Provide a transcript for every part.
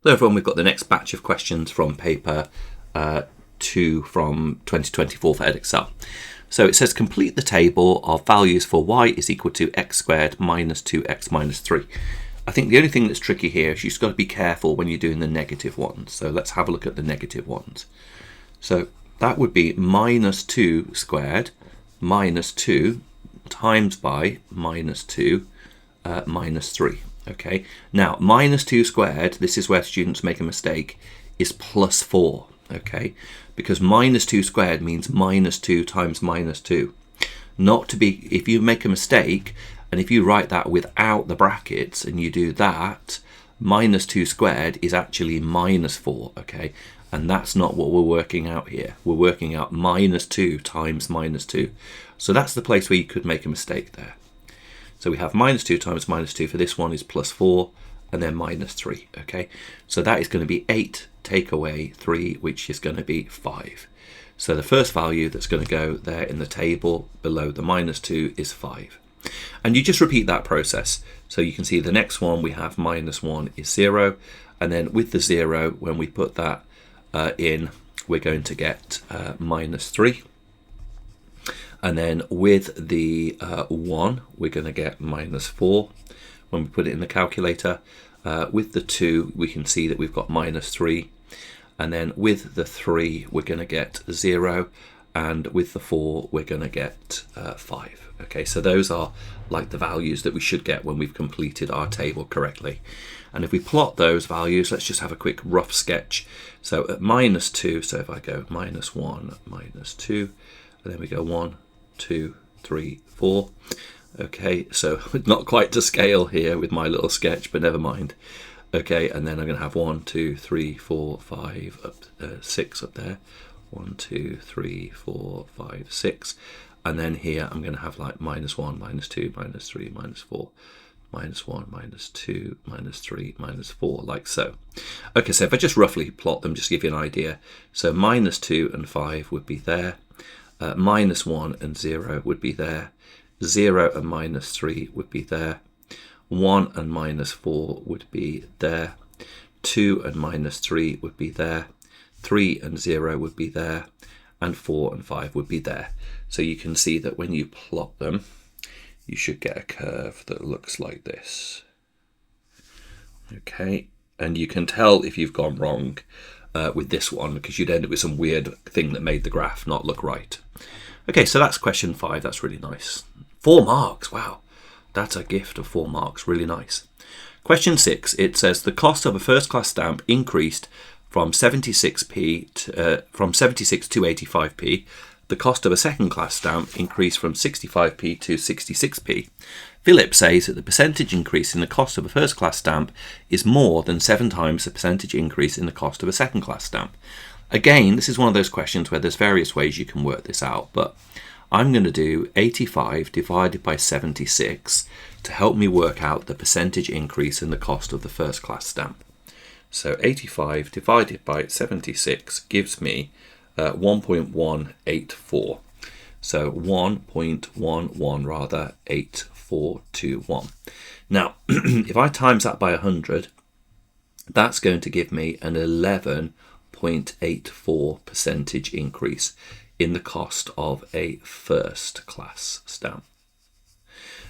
Hello everyone, we've got the next batch of questions from paper 2 from 2024 for Edexcel. So it says complete the table of values for y is equal to x squared minus 2x minus 3. I think the only thing that's tricky here is you've just got to be careful when you're doing the negative ones. So let's have a look at the negative ones. So that would be minus 2 squared minus 2 times by minus 2 minus 3. Okay, now minus 2 squared, this is where students make a mistake, is plus 4, okay, because minus 2 squared means minus 2 times minus 2. Not to be, if you make a mistake, and if you write that without the brackets and you do that, minus 2 squared is actually minus 4, okay, and that's not what we're working out here. We're working out minus 2 times minus 2. So that's the place where you could make a mistake there. So we have minus 2 times minus 2 for this one is plus 4, and then minus 3, okay? So that is going to be 8 take away 3, which is going to be 5. So the first value that's going to go there in the table below the minus 2 is 5. And you just repeat that process. So you can see the next one we have minus 1 is 0, and then with the 0, when we put that in, we're going to get minus 3. And then with the 1, we're going to get minus 4 when we put it in the calculator. With the 2, we can see that we've got minus 3. And then with the 3, we're going to get 0. And with the 4, we're going to get 5. Okay, so those are like the values that we should get when we've completed our table correctly. And if we plot those values, let's just have a quick rough sketch. So at minus 2, so if I go minus 1, minus 2, and then we go 1, 2, 3, 4. Okay, so not quite to scale here with my little sketch, but never mind. Okay, and then I'm going to have 1, 2, 3, 4, 5, up 6 up there. 1, 2, 3, 4, 5, 6. And then here I'm going to have like minus 1, minus 2, minus 3, minus 4, minus 1, minus 2, minus 3, minus 4, like so. Okay, so if I just roughly plot them, just to give you an idea. So minus 2 and 5 would be there. Minus 1 and 0 would be there. 0 and minus 3 would be there. 1 and minus 4 would be there. 2 and minus 3 would be there. 3 and 0 would be there. And 4 and 5 would be there. So you can see that when you plot them, you should get a curve that looks like this. Okay, and you can tell if you've gone wrong with this one, because you'd end up with some weird thing that made the graph not look right. Okay, so that's question 5. That's really nice. 4 marks. Wow, that's a gift of 4 marks. Really nice. Question 6. It says the cost of a first-class stamp increased from 76p from 76 to 85p. The cost of a second-class stamp increased from 65p to 66p. Philip says that the percentage increase in the cost of a first-class stamp is more than 7 times the percentage increase in the cost of a second-class stamp. Again, this is one of those questions where there's various ways you can work this out, but I'm going to do 85 divided by 76 to help me work out the percentage increase in the cost of the first-class stamp. So 85 divided by 76 gives me 1.184. So 1.11 rather, 8421. Now, if I times that by 100, that's going to give me an 11.84 percentage increase in the cost of a first class stamp.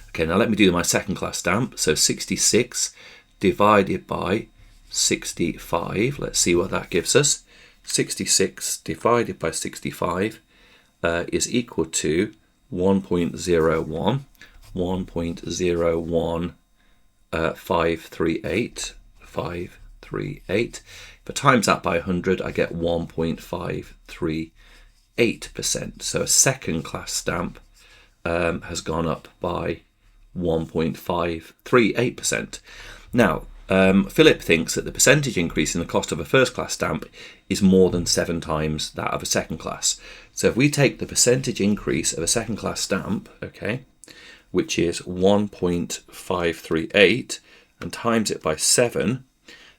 Okay, now let me do my second class stamp. So 66 divided by 65, let's see what that gives us. 66 divided by 65 is equal to 1.01, 538. If I times that by 100, I get 1.538%. So a second class stamp has gone up by 1.538%. Now, Philip thinks that the percentage increase in the cost of a first class stamp is more than 7 times that of a second class. So if we take the percentage increase of a second class stamp, okay, which is 1.538, and times it by 7,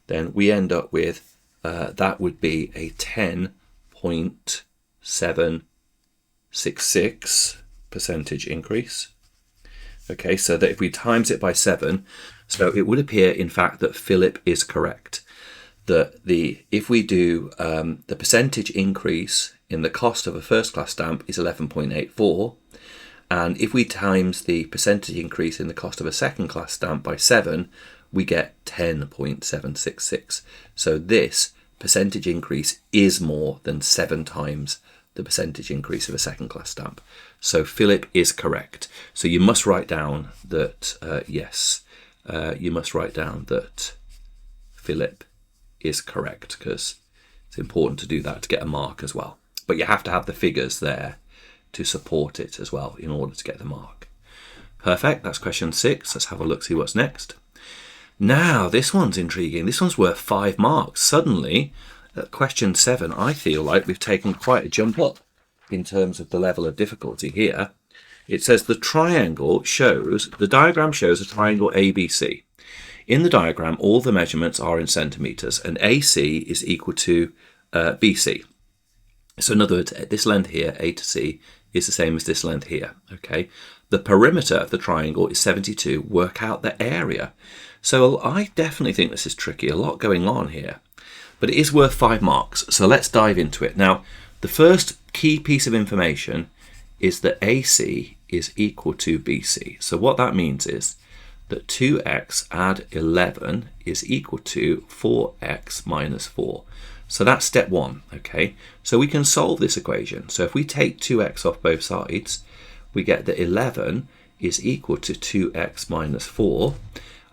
then we end up with, that would be a 10.766 percentage increase. Okay, so that if we times it by 7, so it would appear in fact that Philip is correct. that if we do the percentage increase in the cost of a first class stamp is 11.84, and if we times the percentage increase in the cost of a second class stamp by 7, we get 10.766. So this percentage increase is more than 7 times the percentage increase of a second class stamp. So Philip is correct. So you must write down that, yes, you must write down that Philip is correct, because it's important to do that to get a mark as well. But you have to have the figures there to support it as well in order to get the mark. Perfect, that's question 6. Let's have a look, see what's next. Now, this one's intriguing. This one's worth 5 marks. Suddenly, at question 7, I feel like we've taken quite a jump up in terms of the level of difficulty here. It says the diagram shows a triangle ABC. In the diagram, all the measurements are in centimetres, and AC is equal to BC. So in other words, this length here, A to C, is the same as this length here, okay? The perimeter of the triangle is 72. Work out the area. So I definitely think this is tricky. A lot going on here. But it is worth 5 marks, so let's dive into it. Now, the first key piece of information is that AC is equal to BC. So what that means is that 2x add 11 is equal to 4x minus 4. So that's step 1, okay? So we can solve this equation. So if we take 2x off both sides, we get that 11 is equal to 2x minus 4.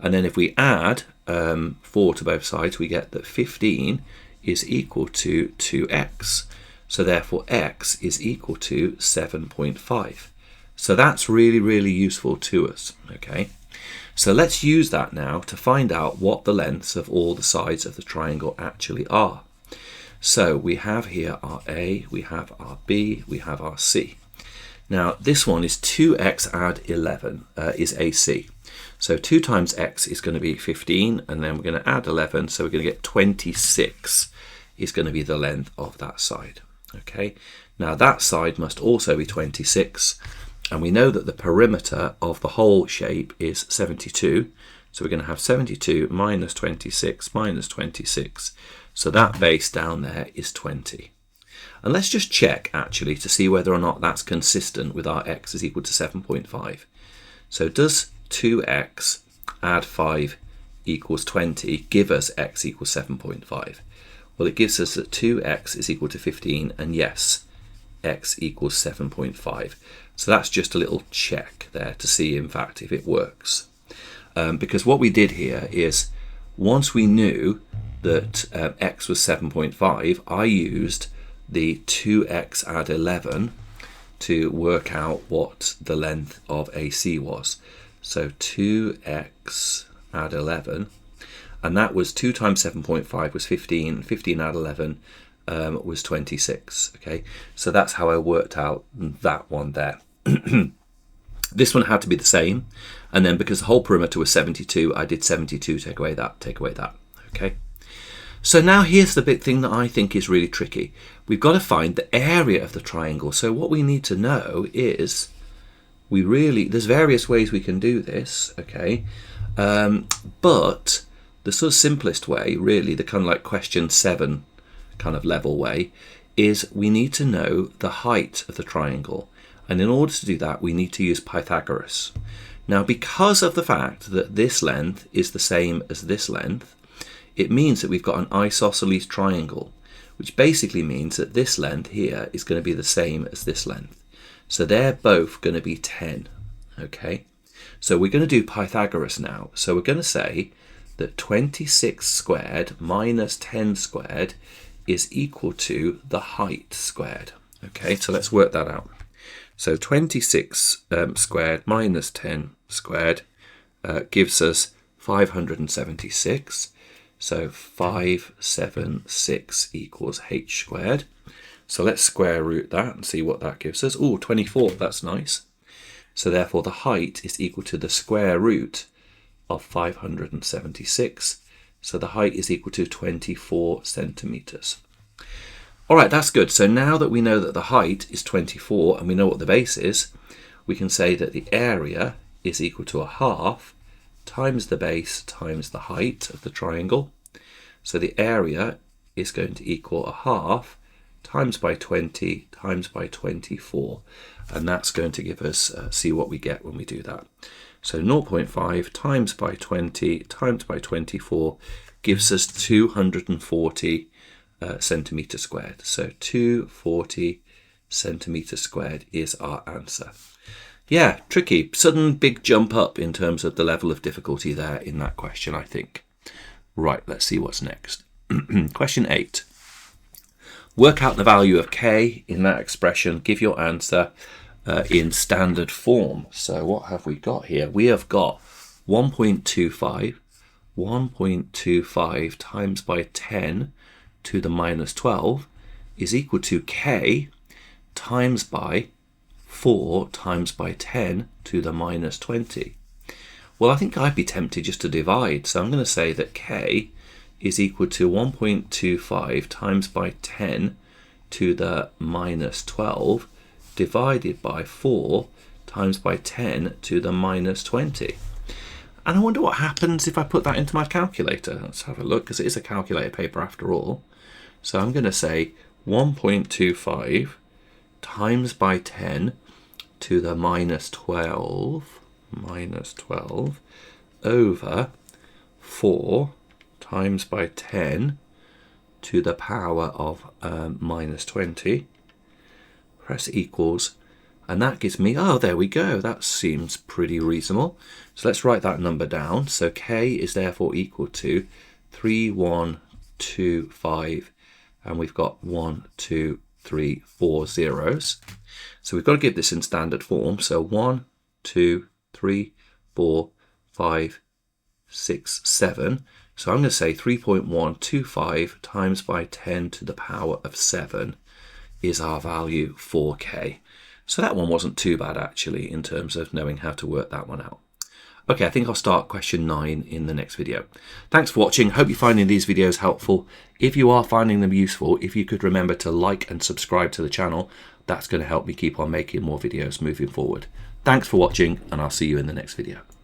And then if we add 4 to both sides, we get that 15 is equal to 2x. So therefore x is equal to 7.5. So that's really, really useful to us, okay? So let's use that now to find out what the lengths of all the sides of the triangle actually are. So we have here our A, we have our B, we have our C. Now this one is 2x add 11 is AC. So 2 times x is going to be 15, and then we're going to add 11, so we're going to get 26 is going to be the length of that side. Okay, now that side must also be 26, and we know that the perimeter of the whole shape is 72, so we're going to have 72 minus 26 minus 26, so that base down there is 20. And let's just check actually to see whether or not that's consistent with our x is equal to 7.5. So does 2x add 5 equals 20 give us x equals 7.5? Well, it gives us that 2x is equal to 15, and yes, x equals 7.5. So that's just a little check there to see, in fact, if it works. Because what we did here is, once we knew that x was 7.5, I used the 2x add 11 to work out what the length of AC was. So 2x add 11, and that was 2 times 7.5 was 15, 15 add 11 was 26, okay? So that's how I worked out that one there. This one had to be the same, and then because the whole perimeter was 72, I did 72, take away that, okay? So now here's the big thing that I think is really tricky. We've got to find the area of the triangle. So what we need to know is, there's various ways we can do this, okay? But the sort of simplest way, really, the kind of like question 7 kind of level way, is we need to know the height of the triangle. And in order to do that, we need to use Pythagoras. Now, because of the fact that this length is the same as this length, it means that we've got an isosceles triangle, which basically means that this length here is going to be the same as this length. So they're both going to be 10, okay? So we're going to do Pythagoras now. So we're going to say that 26 squared minus 10 squared is equal to the height squared, okay? So let's work that out. So 26 squared minus 10 squared gives us 576. So 576 equals h squared. So let's square root that and see what that gives us. Oh, 24, that's nice. So therefore the height is equal to the square root of 576. So the height is equal to 24 centimeters. All right, that's good. So now that we know that the height is 24 and we know what the base is, we can say that the area is equal to a half times the base times the height of the triangle. So the area is going to equal 1/2 times by 20 times by 24. And that's going to give us, see what we get when we do that. So 0.5 times by 20 times by 24 gives us 240 centimetre squared. So 240 centimetre squared is our answer. Yeah, tricky. Sudden big jump up in terms of the level of difficulty there in that question, I think. Right, let's see what's next. Question 8. Work out the value of k in that expression. Give your answer in standard form. So what have we got here? We have got 1.25 times by 10 to the minus 12 is equal to k times by 4 times by 10 to the minus 20. Well, I think I'd be tempted just to divide. So I'm going to say that k is equal to 1.25 times by 10 to the minus 12 divided by 4 times by 10 to the minus 20. And I wonder what happens if I put that into my calculator. Let's have a look, because it is a calculator paper after all. So I'm going to say 1.25 times by 10 to the minus 12 over 4 times by 10 to the power of minus 20. Press equals, and that gives me, oh, there we go. That seems pretty reasonable. So let's write that number down. So k is therefore equal to 3125, and we've got 1, 2, 3, 4 zeros. So we've got to give this in standard form. So 1, 2, 3, 4, 5, 6, 7. So I'm going to say 3.125 times by 10 to the power of 7 is our value for k. So that one wasn't too bad actually in terms of knowing how to work that one out. Okay, I think I'll start question 9 in the next video. Thanks for watching. Hope you're finding these videos helpful. If you are finding them useful, if you could remember to like and subscribe to the channel, that's going to help me keep on making more videos moving forward. Thanks for watching, and I'll see you in the next video.